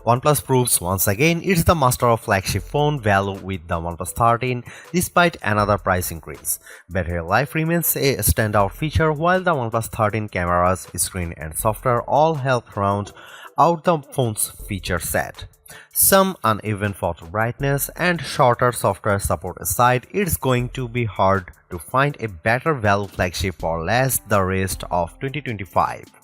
OnePlus proves once again it's the master of flagship phone value with the OnePlus 13 despite another price increase. Battery life remains a standout feature while the OnePlus 13 cameras, screen and software all help round out the phone's feature set. Some uneven photo brightness and shorter software support aside, it's going to be hard to find a better value flagship for less the rest of 2025.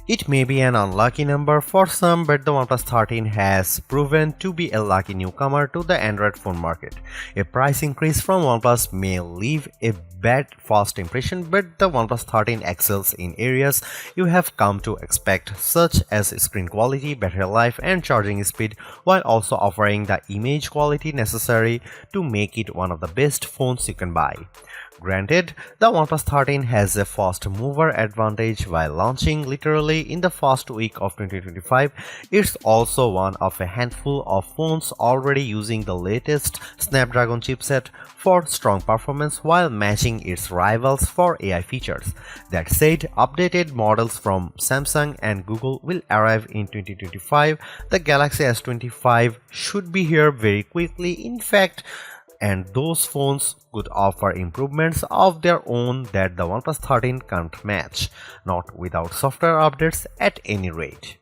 It may be an unlucky number for some, but the OnePlus 13 has proven to be a lucky newcomer to the Android phone market. A price increase from OnePlus may leave a bad first impression, but the OnePlus 13 excels in areas you have come to expect, such as screen quality, battery life, and charging speed, while also offering the image quality necessary to make it one of the best phones you can buy. Granted, the OnePlus 13 has a fast mover advantage while launching literally in the first week of 2025. It's also one of a handful of phones already using the latest Snapdragon chipset for strong performance while matching its rivals for AI features. That said, updated models from Samsung and Google will arrive in 2025. The Galaxy S25 should be here very quickly. In fact, and those phones could offer improvements of their own that the OnePlus 13 can't match, not without software updates at any rate.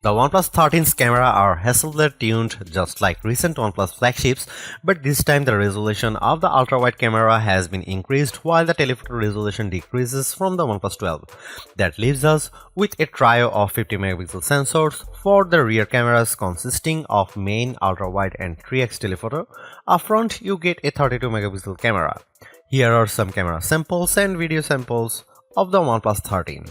The OnePlus 13's camera are Hasselblad tuned just like recent OnePlus flagships, but this time the resolution of the ultra-wide camera has been increased while the telephoto resolution decreases from the OnePlus 12. That leaves us with a trio of 50 megapixel sensors for the rear cameras consisting of main, ultra-wide and 3x telephoto. Up front you get a 32 megapixel camera. Here are some camera samples and video samples of the OnePlus 13.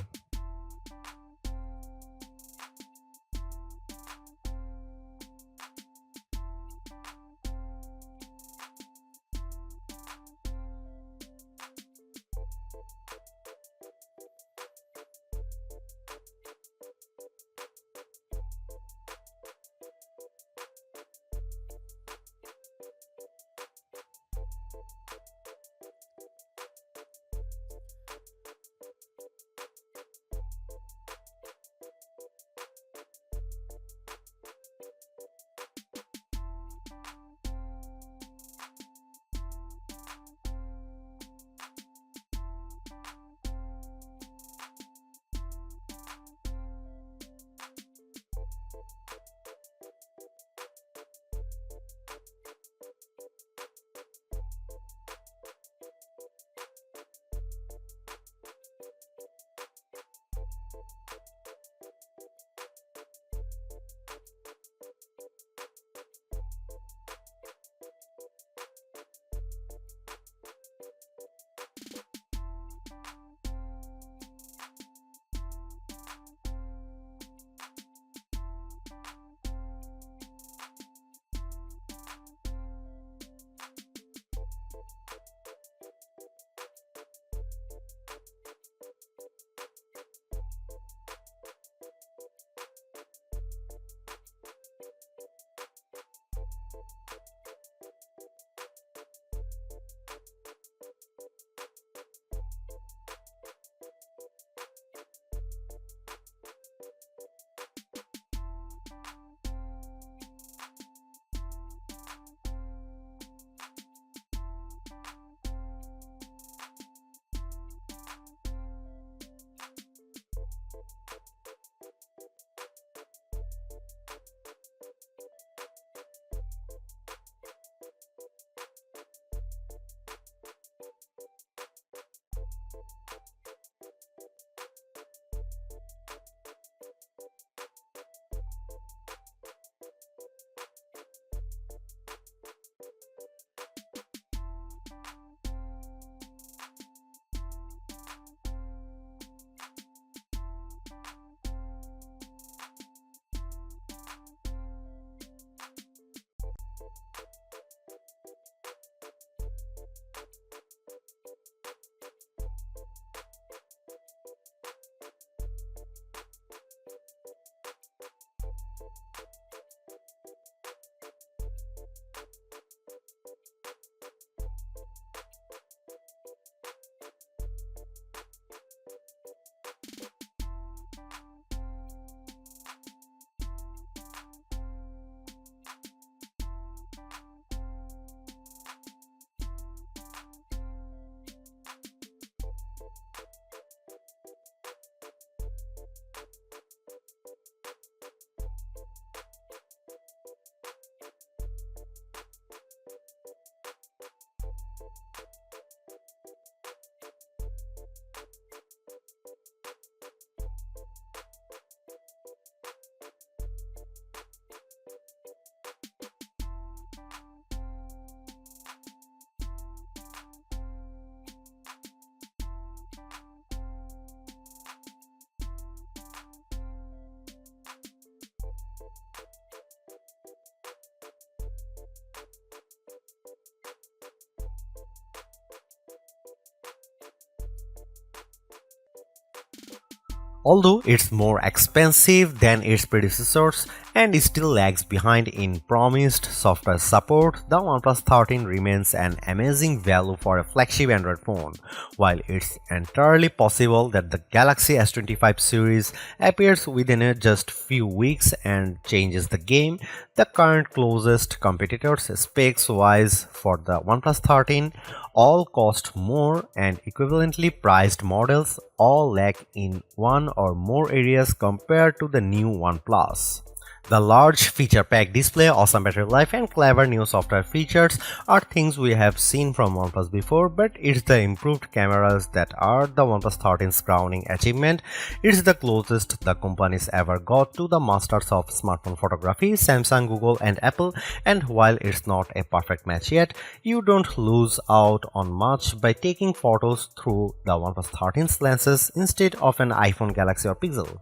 Although it's more expensive than its predecessors and still lags behind in promised software support, the OnePlus 13 remains an amazing value for a flagship Android phone. While it's entirely possible that the Galaxy S25 series appears within just few weeks and changes the game, the current closest competitors specs-wise for the OnePlus 13 all cost more, and equivalently priced models all lack in one or more areas compared to the new OnePlus. The large feature-packed display, awesome battery life, and clever new software features are things we have seen from OnePlus before, but it's the improved cameras that are the OnePlus 13's crowning achievement. It's the closest the companies ever got to the masters of smartphone photography, Samsung, Google, and Apple, and while it's not a perfect match yet, you don't lose out on much by taking photos through the OnePlus 13's lenses instead of an iPhone, Galaxy, or Pixel.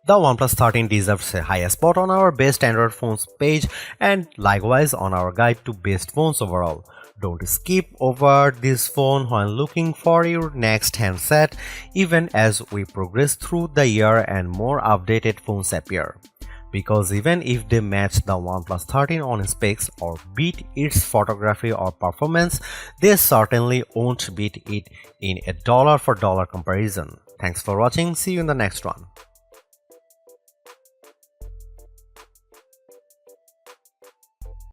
The OnePlus 13 deserves a high spot on our best Android phones page and likewise on our guide to best phones overall. Don't skip over this phone when looking for your next handset, even as we progress through the year and more updated phones appear. Because even if they match the OnePlus 13 on specs or beat its photography or performance, they certainly won't beat it in a dollar for dollar comparison. Thanks for watching, see you in the next one.